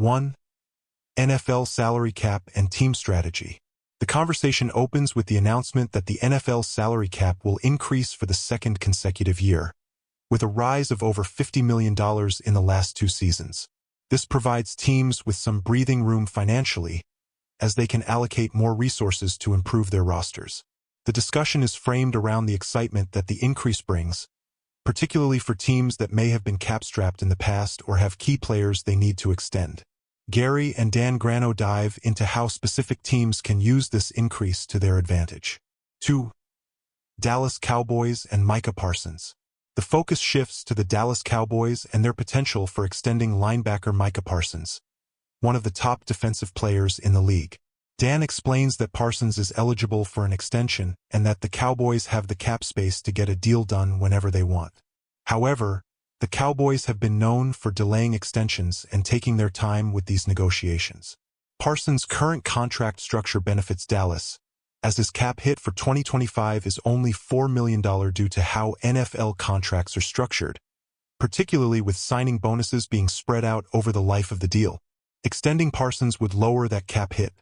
1. NFL salary cap and team strategy. The conversation opens with the announcement that the NFL salary cap will increase for the second consecutive year, with a rise of over $50 million in the last 2 seasons. This provides teams with some breathing room financially, as they can allocate more resources to improve their rosters. The discussion is framed around the excitement that the increase brings, particularly for teams that may have been cap-strapped in the past or have key players they need to extend. Gary and Dan Grano dive into how specific teams can use this increase to their advantage. 2. Dallas Cowboys and Micah Parsons. The focus shifts to the Dallas Cowboys and their potential for extending linebacker Micah Parsons, one of the top defensive players in the league. Dan explains that Parsons is eligible for an extension and that the Cowboys have the cap space to get a deal done whenever they want. However, the Cowboys have been known for delaying extensions and taking their time with these negotiations. Parsons' current contract structure benefits Dallas, as his cap hit for 2025 is only $4 million due to how NFL contracts are structured, particularly with signing bonuses being spread out over the life of the deal. Extending Parsons would lower that cap hit,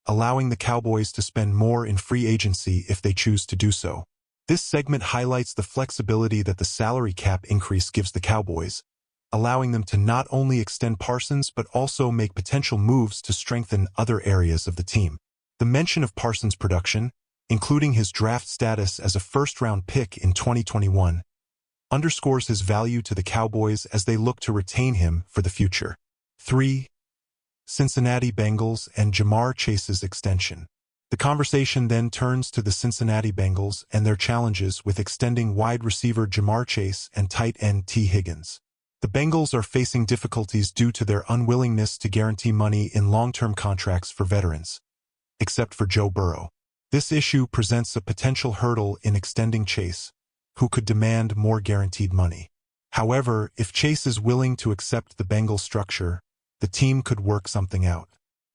allowing the Cowboys to spend more in free agency if they choose to do so. This segment highlights the flexibility that the salary cap increase gives the Cowboys, allowing them to not only extend Parsons but also make potential moves to strengthen other areas of the team. The mention of Parsons' production, including his draft status as a first-round pick in 2021, underscores his value to the Cowboys as they look to retain him for the future. 3. Cincinnati Bengals and Ja'Marr Chase's extension. The conversation then turns to the Cincinnati Bengals and their challenges with extending wide receiver Ja'Marr Chase and tight end T. Higgins. The Bengals are facing difficulties due to their unwillingness to guarantee money in long-term contracts for veterans, except for Joe Burrow. This issue presents a potential hurdle in extending Chase, who could demand more guaranteed money. However, if Chase is willing to accept the Bengals structure, the team could work something out.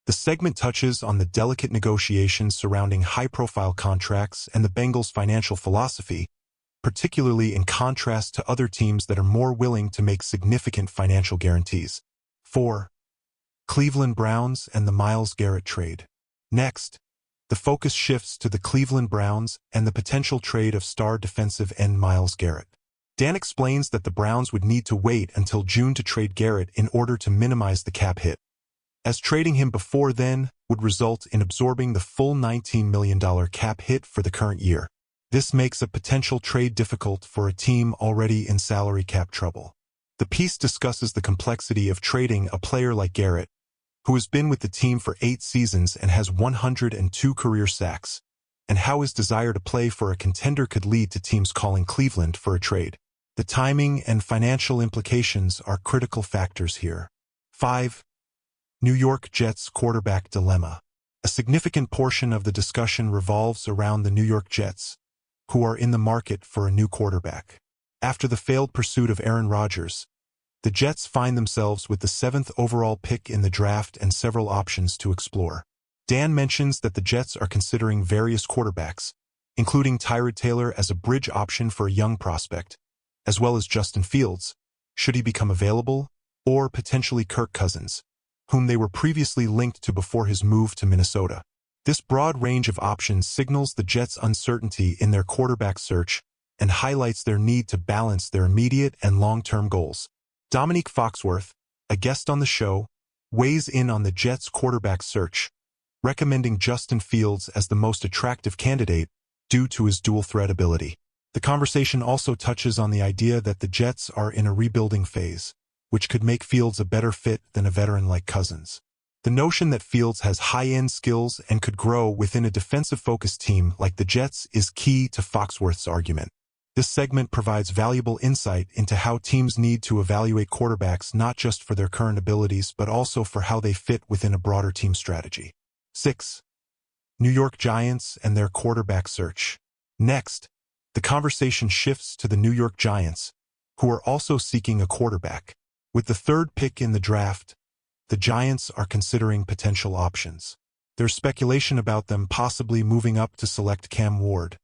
The segment touches on the delicate negotiations surrounding high-profile contracts and the Bengals' financial philosophy, particularly in contrast to other teams that are more willing to make significant financial guarantees. 4. Cleveland Browns and the Myles Garrett trade. Next, the focus shifts to the Cleveland Browns and the potential trade of star defensive end Myles Garrett. Dan explains that the Browns would need to wait until June to trade Garrett in order to minimize the cap hit, as trading him before then would result in absorbing the full $19 million cap hit for the current year. This makes a potential trade difficult for a team already in salary cap trouble. The piece discusses the complexity of trading a player like Garrett, who has been with the team for 8 seasons and has 102 career sacks, and how his desire to play for a contender could lead to teams calling Cleveland for a trade. The timing and financial implications are critical factors here. 5. New York Jets quarterback dilemma. A significant portion of the discussion revolves around the New York Jets, who are in the market for a new quarterback. After the failed pursuit of Aaron Rodgers, the Jets find themselves with the 7th overall pick in the draft and several options to explore. Dan mentions that the Jets are considering various quarterbacks, including Tyrod Taylor as a bridge option for a young prospect, as well as Justin Fields, should he become available, or potentially Kirk Cousins, whom they were previously linked to before his move to Minnesota. This broad range of options signals the Jets' uncertainty in their quarterback search and highlights their need to balance their immediate and long-term goals. Dominique Foxworth, a guest on the show, weighs in on the Jets' quarterback search, recommending Justin Fields as the most attractive candidate due to his dual-threat ability. The conversation also touches on the idea that the Jets are in a rebuilding phase, which could make Fields a better fit than a veteran like Cousins. The notion that Fields has high-end skills and could grow within a defensive-focused team like the Jets is key to Foxworth's argument. This segment provides valuable insight into how teams need to evaluate quarterbacks not just for their current abilities but also for how they fit within a broader team strategy. 6. New York Giants and their quarterback search. Next, the conversation shifts to the New York Giants, who are also seeking a quarterback. With the 3rd pick in the draft, the Giants are considering potential options. There's speculation about them possibly moving up to select Cam Ward,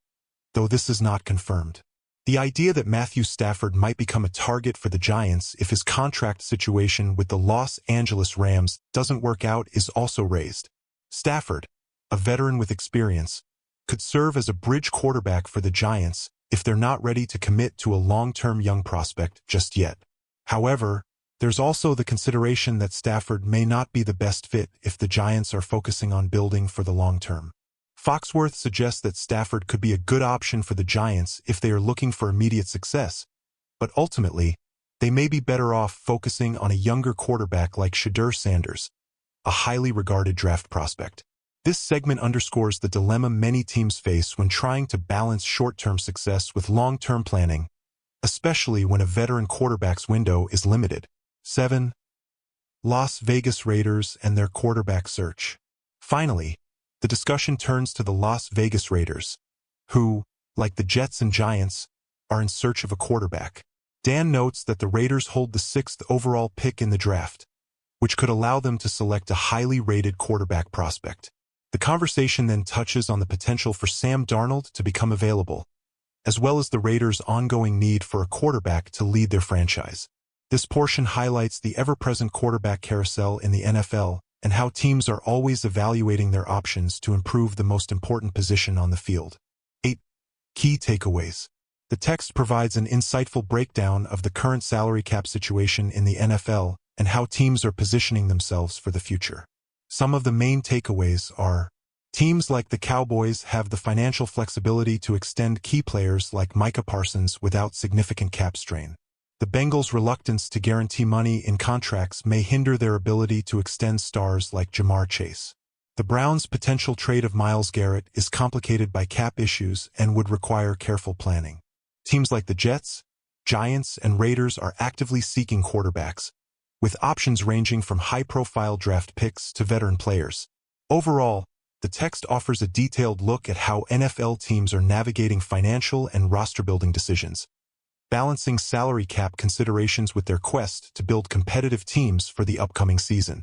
though this is not confirmed. The idea that Matthew Stafford might become a target for the Giants if his contract situation with the Los Angeles Rams doesn't work out is also raised. Stafford, a veteran with experience, could serve as a bridge quarterback for the Giants if they're not ready to commit to a long-term young prospect just yet. However, there's also the consideration that Stafford may not be the best fit if the Giants are focusing on building for the long term. Foxworth suggests that Stafford could be a good option for the Giants if they are looking for immediate success, but ultimately, they may be better off focusing on a younger quarterback like Shedeur Sanders, a highly regarded draft prospect. This segment underscores the dilemma many teams face when trying to balance short-term success with long-term planning, especially when a veteran quarterback's window is limited. 7. Las Vegas Raiders and their quarterback search. Finally, the discussion turns to the Las Vegas Raiders, who, like the Jets and Giants, are in search of a quarterback. Dan notes that the Raiders hold the 6th overall pick in the draft, which could allow them to select a highly rated quarterback prospect. The conversation then touches on the potential for Sam Darnold to become available, as well as the Raiders' ongoing need for a quarterback to lead their franchise. This portion highlights the ever-present quarterback carousel in the NFL and how teams are always evaluating their options to improve the most important position on the field. 8. Key takeaways. The text provides an insightful breakdown of the current salary cap situation in the NFL and how teams are positioning themselves for the future. Some of the main takeaways are: teams like the Cowboys have the financial flexibility to extend key players like Micah Parsons without significant cap strain. The Bengals' reluctance to guarantee money in contracts may hinder their ability to extend stars like Jamar Chase. The Browns' potential trade of Myles Garrett is complicated by cap issues and would require careful planning. Teams like the Jets, Giants, and Raiders are actively seeking quarterbacks, with options ranging from high-profile draft picks to veteran players. Overall, the text offers a detailed look at how NFL teams are navigating financial and roster-building decisions, balancing salary cap considerations with their quest to build competitive teams for the upcoming season.